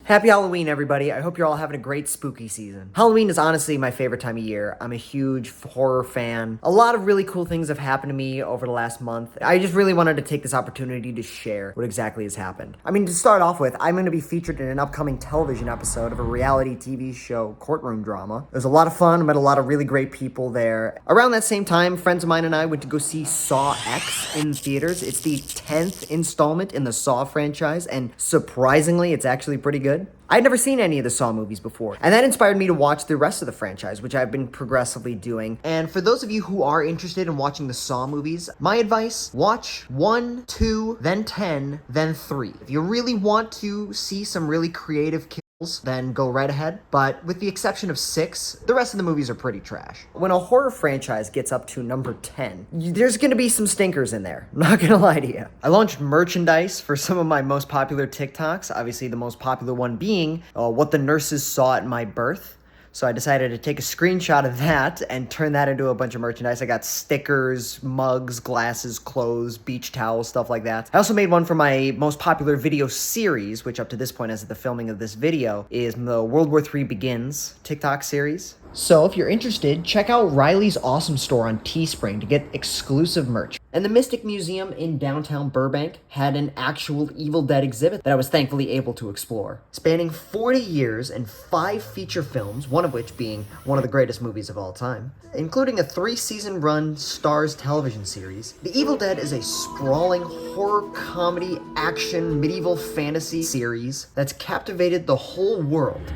Happy Halloween, everybody. I hope you're all having a great spooky season. Halloween is honestly my favorite time of year. I'm a huge horror fan. A lot of really cool things have happened to me over the last month. I just really wanted to take this opportunity to share what exactly has happened. I mean, to start off with, I'm going to be featured in an upcoming television episode of a reality TV show, Courtroom Drama. It was a lot of fun. I met a lot of really great people there. Around that same time, friends of mine and I went to go see Saw X in theaters. It's the 10th installment in the Saw franchise, and surprisingly, it's actually pretty good. I'd never seen any of the Saw movies before, and that inspired me to watch the rest of the franchise, which I've been progressively doing. And for those of you who are interested in watching the Saw movies, my advice, watch 1, 2, then 10, then 3. If you really want to see some really creative kills, then go right ahead. But with the exception of 6, the rest of the movies are pretty trash. When a horror franchise gets up to number 10, there's gonna be some stinkers in there. I'm not gonna lie to you. I launched merchandise for some of my most popular TikToks, obviously the most popular one being what the nurses saw at my birth. So I decided to take a screenshot of that and turn that into a bunch of merchandise. I got stickers, mugs, glasses, clothes, beach towels, stuff like that. I also made one for my most popular video series, which up to this point as of the filming of this video is the World War III Begins TikTok series. So if you're interested, check out Riley's Awesome Store on Teespring to get exclusive merch. And the Mystic Museum in downtown Burbank had an actual Evil Dead exhibit that I was thankfully able to explore. Spanning 40 years and 5 feature films, one of which being one of the greatest movies of all time, including a 3-season run Starz television series, The Evil Dead is a sprawling horror, comedy, action, medieval fantasy series that's captivated the whole world.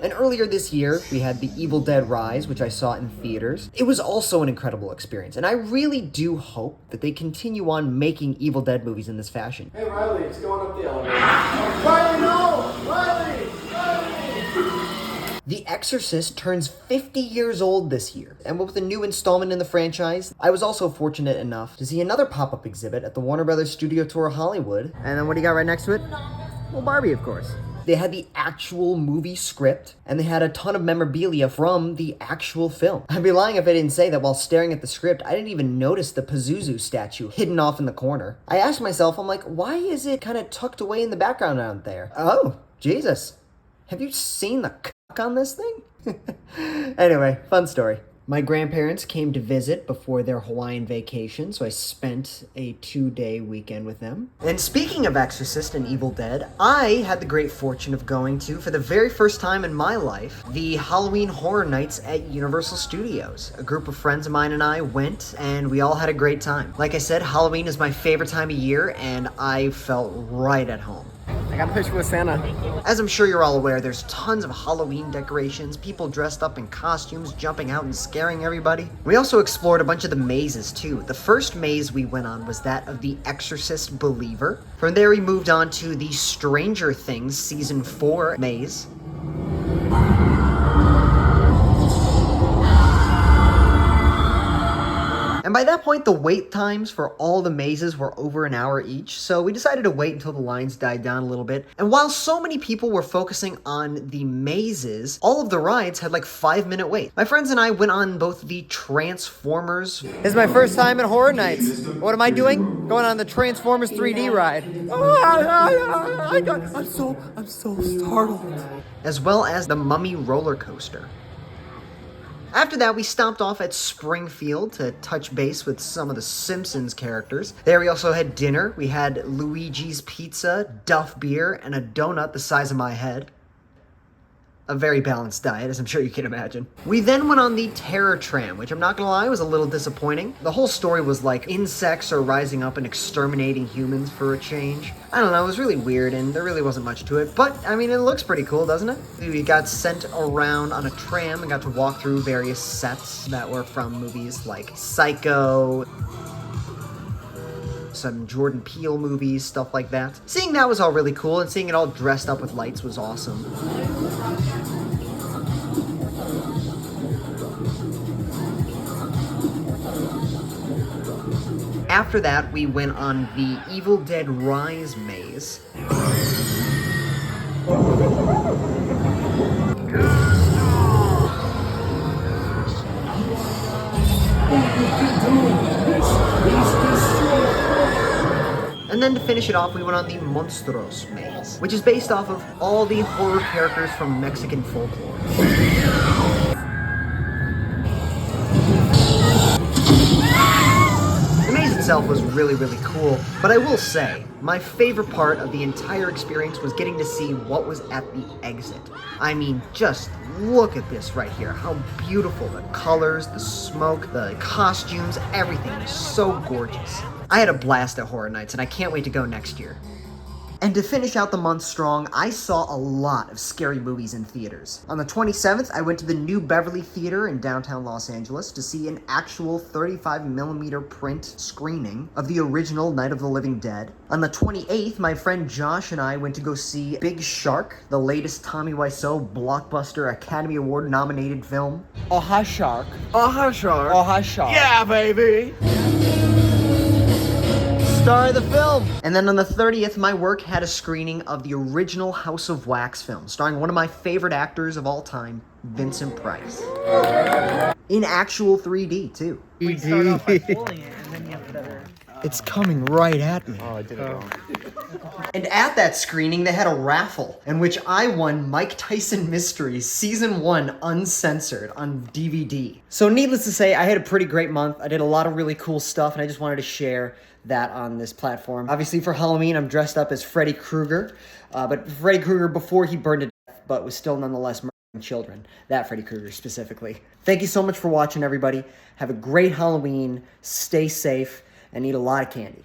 And earlier this year, we had The Evil Dead Rise, which I saw in theaters. It was also an incredible experience, and I really do hope that they continue on making Evil Dead movies in this fashion. Hey Riley, it's going up the elevator. Riley, no! Riley! Riley! The Exorcist turns 50 years old this year, and with a new installment in the franchise, I was also fortunate enough to see another pop-up exhibit at the Warner Brothers Studio Tour Hollywood. And then what do you got right next to it? Well, Barbie, of course. They had the actual movie script, and they had a ton of memorabilia from the actual film. I'd be lying if I didn't say that while staring at the script, I didn't even notice the Pazuzu statue hidden off in the corner. I asked myself, I'm like, why is it kind of tucked away in the background out there? Oh, Jesus. Have you seen the cock on this thing? Anyway, fun story. My grandparents came to visit before their Hawaiian vacation, so I spent a 2-day weekend with them. And speaking of Exorcist and Evil Dead, I had the great fortune of going to, for the very first time in my life, the Halloween Horror Nights at Universal Studios. A group of friends of mine and I went, and we all had a great time. Like I said, Halloween is my favorite time of year, and I felt right at home. I got a picture with Santa. As I'm sure you're all aware, there's tons of Halloween decorations, people dressed up in costumes, jumping out and scaring everybody. We also explored a bunch of the mazes too. The first maze we went on was that of the Exorcist Believer. From there we moved on to the Stranger Things Season 4 maze. And by that point, the wait times for all the mazes were over an hour each, so we decided to wait until the lines died down a little bit. And while so many people were focusing on the mazes, all of the rides had like 5-minute wait. My friends and I went on both the Transformers. This is my first time at Horror Nights. What am I doing? Going on the Transformers 3D ride. I'm so startled. As well as the Mummy roller coaster. After that, we stopped off at Springfield to touch base with some of the Simpsons characters. There we also had dinner. We had Luigi's Pizza, Duff Beer, and a donut the size of my head. A very balanced diet, as I'm sure you can imagine. We then went on the Terror Tram, which I'm not gonna lie, was a little disappointing. The whole story was like insects are rising up and exterminating humans for a change. I don't know, it was really weird and there really wasn't much to it, but I mean, it looks pretty cool, doesn't it? We got sent around on a tram and got to walk through various sets that were from movies like Psycho, some Jordan Peele movies, stuff like that. Seeing that was all really cool, and seeing it all dressed up with lights was awesome. After that, we went on the Evil Dead Rise maze. then to finish it off, we went on the Monstruos maze, which is based off of all the horror characters from Mexican folklore. The maze itself was really, really cool, but I will say, my favorite part of the entire experience was getting to see what was at the exit. I mean, just look at this right here. How beautiful. The colors, the smoke, the costumes, everything is so gorgeous. I had a blast at Horror Nights, and I can't wait to go next year. And to finish out the month strong, I saw a lot of scary movies in theaters. On the 27th, I went to the New Beverly Theater in downtown Los Angeles to see an actual 35mm print screening of the original Night of the Living Dead. On the 28th, my friend Josh and I went to go see Big Shark, the latest Tommy Wiseau blockbuster Academy Award nominated film. Oha Shark. Aha Shark! Oha Shark. Yeah, baby! Star of the film! And then on the 30th, my work had a screening of the original House of Wax film, starring one of my favorite actors of all time, Vincent Price. In actual 3D, too. We start off by pulling it, and then you have to... It's coming right at me. Oh, I did it wrong. And at that screening, they had a raffle, in which I won Mike Tyson Mysteries Season 1 Uncensored on DVD. So needless to say, I had a pretty great month. I did a lot of really cool stuff, and I just wanted to share that on this platform. Obviously for Halloween, I'm dressed up as Freddy Krueger, but Freddy Krueger before he burned to death, but was still nonetheless murdering children. That Freddy Krueger specifically. Thank you so much for watching, everybody. Have a great Halloween, stay safe, and eat a lot of candy.